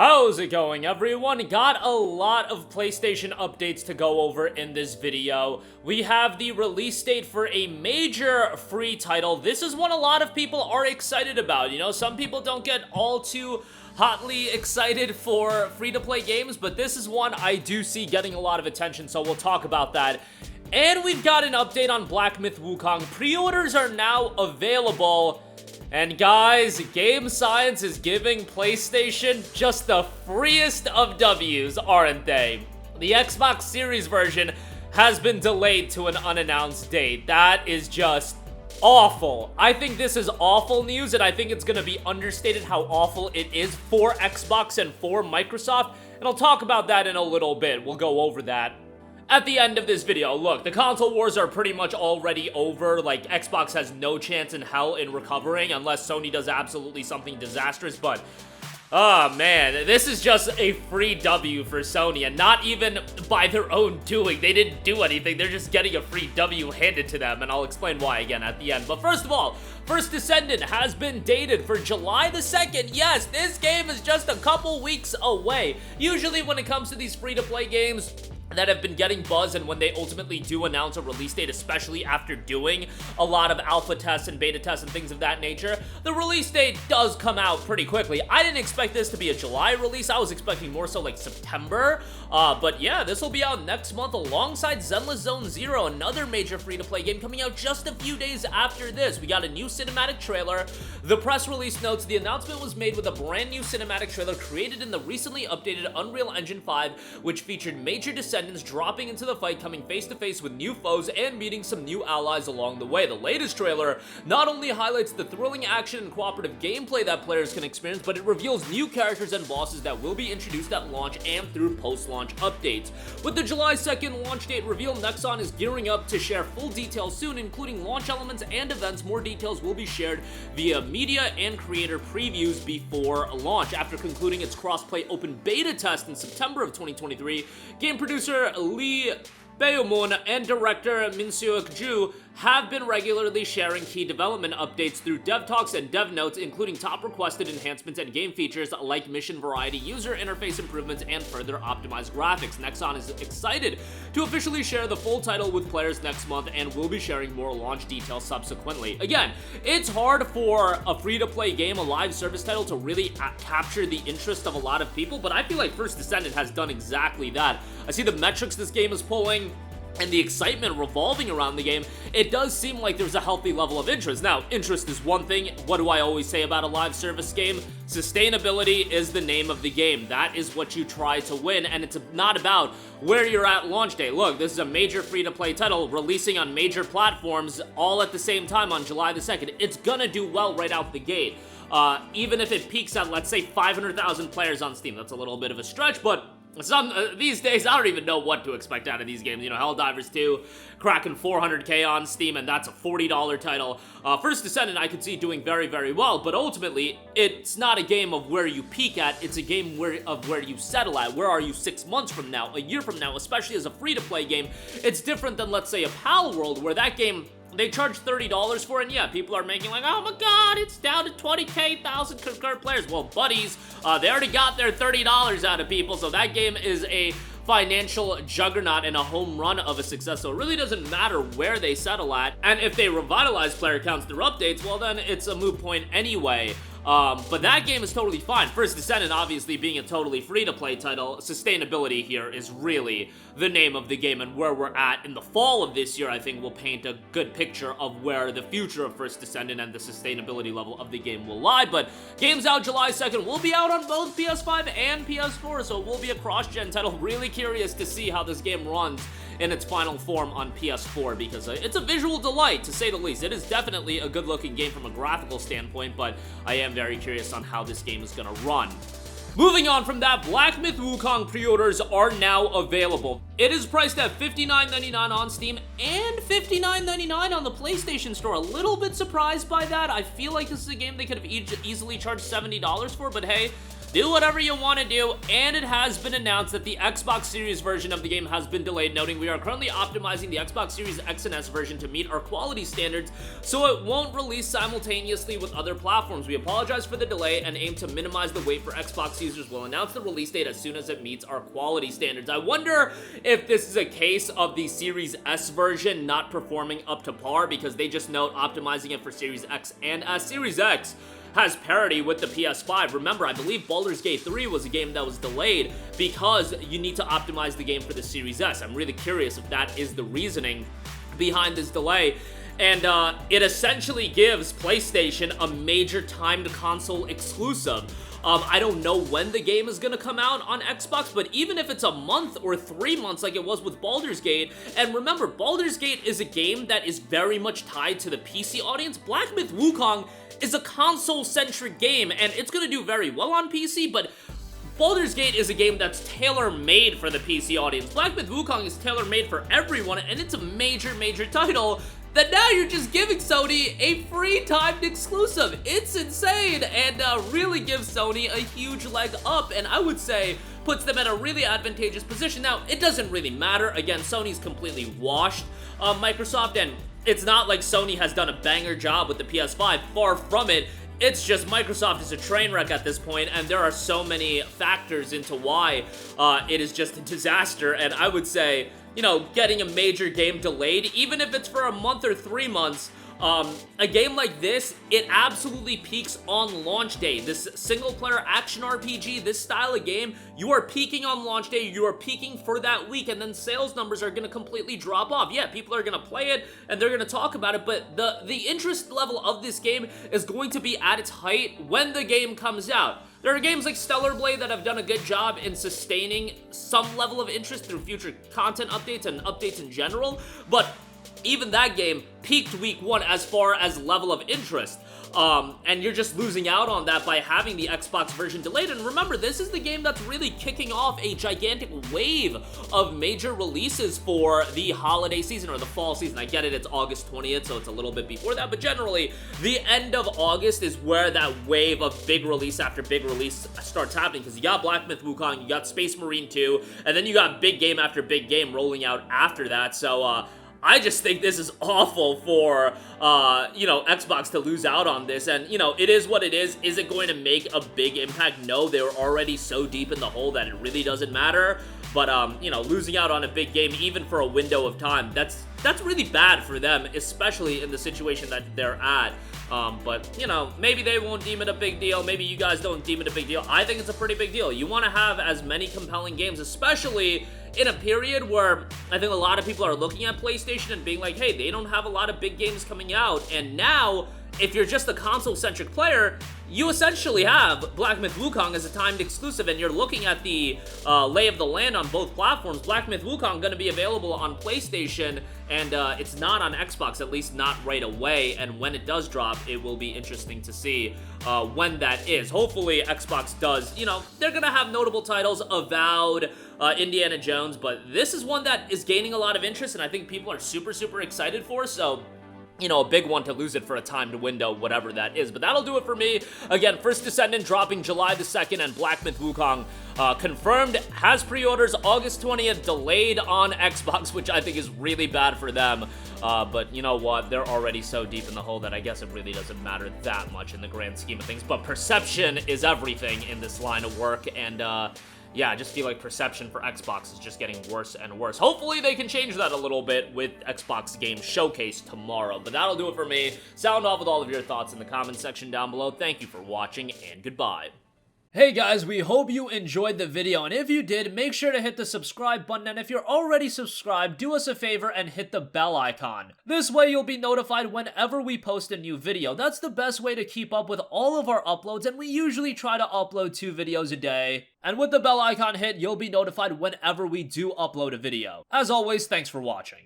How's it going, everyone? Got a lot of PlayStation updates to go over in this video. We have the release date for a major free title. This is one a lot of people are excited about. You know, some people don't get all too hotly excited for free-to-play games, but this is one I do see getting a lot of attention, so we'll talk about that. And we've got an update on Black Myth Wukong. Pre-orders are now available. And guys, Game Science is giving PlayStation just the freest of W's, aren't they? The Xbox Series version has been delayed to an unannounced date. That is just awful. I think this is awful news, and I think it's gonna be understated how awful it is for Xbox and for Microsoft, and I'll talk about that in a little bit. We'll go over that at the end of this video. Look, the console wars are pretty much already over. Like, Xbox has no chance in hell in recovering unless Sony does absolutely something disastrous, but oh man, this is just a free W for Sony, and not even by their own doing. They didn't do anything, they're just getting a free W handed to them, and I'll explain why again at the end. But first of all, First Descendant has been dated for July the 2nd. Yes, this game is just a couple weeks away. Usually when it comes to these free-to-play games that have been getting buzz, and when they ultimately do announce a release date, especially after doing a lot of alpha tests and beta tests and things of that nature, the release date does come out pretty quickly. I didn't expect this to be a July release. I was expecting more so like September, but yeah, this will be out next month alongside Zenless Zone Zero, another major free-to-play game coming out just a few days after this. We got a new cinematic trailer. The press release notes the announcement was made with a brand new cinematic trailer created in the recently updated Unreal Engine 5, which featured major descendants dropping into the fight, coming face to face with new foes and meeting some new allies along the way. The latest trailer not only highlights the thrilling action and cooperative gameplay that players can experience, but it reveals new characters and bosses that will be introduced at launch and through post-launch updates. With the July 2nd launch date reveal, Nexon is gearing up to share full details soon, including launch elements and events. More details will be shared via media and creator previews before launch. After concluding its cross-play open beta test in September of 2023, game producer Lee Baeomun and director Min-seok Ju have been regularly sharing key development updates through dev talks and dev notes, including top requested enhancements and game features like mission variety, user interface improvements, and further optimized graphics. Nexon is excited to officially share the full title with players next month and will be sharing more launch details subsequently. Again, it's hard for a free-to-play game, a live service title, to really capture the interest of a lot of people, but I feel like First Descendant has done exactly that. I see the metrics this game is pulling and the excitement revolving around the game. It does seem like there's a healthy level of interest. Now, interest is one thing. What do I always say about a live service game? Sustainability is the name of the game. That is what you try to win, and it's not about where you're at launch day. Look, this is a major free-to-play title releasing on major platforms all at the same time on July the 2nd. It's gonna do well right out the gate. Even if it peaks at, let's say, 500,000 players on Steam. That's a little bit of a stretch, but these days, I don't even know what to expect out of these games. You know, Helldivers 2 cracking 400k on Steam, and that's a $40 title. First Descendant I could see doing very, very well, but ultimately, it's not a game of where you peak at, it's a game of where you settle at. Where are you 6 months from now, a year from now, especially as a free-to-play game? It's different than, let's say, a PAL World, where that game, they charge $30 for it, and yeah, people are making like, oh my god, it's down to 20,000 concurrent players. Well, buddies, they already got their $30 out of people, so that game is a financial juggernaut and a home run of a success, so it really doesn't matter where they settle at, and if they revitalize player counts through updates, well then it's a moot point anyway. But that game is totally fine. First Descendant obviously being a totally free-to-play title, sustainability here is really the name of the game, and where we're at in the fall of this year, I think, will paint a good picture of where the future of First Descendant and the sustainability level of the game will lie. But game's out July 2nd, will be out on both PS5 and PS4, so it will be a cross-gen title. Really curious to see how this game runs in its final form on PS4, because it's a visual delight, to say the least. It is definitely a good-looking game from a graphical standpoint, but I am very curious on how this game is gonna run. Moving on from that, Black Myth Wukong pre-orders are now available. It is priced at $59.99 on Steam and $59.99 on the PlayStation Store. A little bit surprised by that. I feel like this is a game they could have easily charged $70 for, but hey, do whatever you want to do, and it has been announced that the Xbox Series version of the game has been delayed, noting we are currently optimizing the Xbox Series X and S version to meet our quality standards, so it won't release simultaneously with other platforms. We apologize for the delay and aim to minimize the wait for Xbox users. We'll announce the release date as soon as it meets our quality standards. I wonder if this is a case of the Series S version not performing up to par, because they just note optimizing it for Series X and S. Series X has parity with the PS5. Remember, I believe Baldur's Gate 3 was a game that was delayed because you need to optimize the game for the Series S. I'm really curious if that is the reasoning behind this delay. And it essentially gives PlayStation a major timed console exclusive. I don't know when the game is going to come out on Xbox, but even if it's a month or 3 months like it was with Baldur's Gate, and remember, Baldur's Gate is a game that is very much tied to the PC audience. Black Myth Wukong is a console-centric game, and it's going to do very well on PC, but Baldur's Gate is a game that's tailor-made for the PC audience. Black Myth Wukong is tailor-made for everyone, and it's a major, major title that now you're just giving Sony a free timed exclusive. It's insane, and really gives Sony a huge leg up, and I would say puts them in a really advantageous position. Now, it doesn't really matter. Again, Sony's completely washed Microsoft, and it's not like Sony has done a banger job with the PS5. Far from it. It's just Microsoft is a train wreck at this point, and there are so many factors into why it is just a disaster. And I would say, you know, getting a major game delayed, even if it's for a month or 3 months, a game like this, it absolutely peaks on launch day. This single-player action RPG, this style of game, you are peaking on launch day, you are peaking for that week, and then sales numbers are going to completely drop off. Yeah, people are going to play it, and they're going to talk about it, but the interest level of this game is going to be at its height when the game comes out. There are games like Stellar Blade that have done a good job in sustaining some level of interest through future content updates and updates in general, but even that game peaked week 1 as far as level of interest. And you're just losing out on that by having the Xbox version delayed. And remember, this is the game that's really kicking off a gigantic wave of major releases for the holiday season or the fall season. I get it, it's August 20th, so it's a little bit before that, but generally, the end of August is where that wave of big release after big release starts happening, because you got Black Myth Wukong, you got Space Marine 2, and then you got big game after big game rolling out after that, so, I just think this is awful for, you know, Xbox to lose out on this, and, you know, it is what it is. Is it going to make a big impact? No, they were already so deep in the hole that it really doesn't matter, but, you know, losing out on a big game, even for a window of time, that's really bad for them, especially in the situation that they're at. But, you know, maybe they won't deem it a big deal. Maybe you guys don't deem it a big deal. I think it's a pretty big deal. You want to have as many compelling games, especially in a period where I think a lot of people are looking at PlayStation and being like, hey, they don't have a lot of big games coming out. And now, if you're just a console-centric player, you essentially have Black Myth Wukong as a timed exclusive, and you're looking at the lay of the land on both platforms. Black Myth Wukong going to be available on PlayStation, and it's not on Xbox, at least not right away, and when it does drop, it will be interesting to see when that is. Hopefully, Xbox does, you know, they're going to have notable titles, Avowed, Indiana Jones, but this is one that is gaining a lot of interest, and I think people are super, super excited for, so you know, a big one to lose it for a timed window, whatever that is. But that'll do it for me. Again, First Descendant dropping July the 2nd, and Black Myth Wukong confirmed, has pre-orders August 20th, delayed on Xbox, which I think is really bad for them. But you know what? They're already so deep in the hole that I guess it really doesn't matter that much in the grand scheme of things. But perception is everything in this line of work, and yeah, I just feel like perception for Xbox is just getting worse and worse. Hopefully they can change that a little bit with Xbox Game Showcase tomorrow. But that'll do it for me. Sound off with all of your thoughts in the comments section down below. Thank you for watching, and goodbye. Hey guys, we hope you enjoyed the video, and if you did, make sure to hit the subscribe button, and if you're already subscribed, do us a favor and hit the bell icon. This way you'll be notified whenever we post a new video. That's the best way to keep up with all of our uploads, and we usually try to upload 2 videos a day. And with the bell icon hit, you'll be notified whenever we do upload a video. As always, thanks for watching.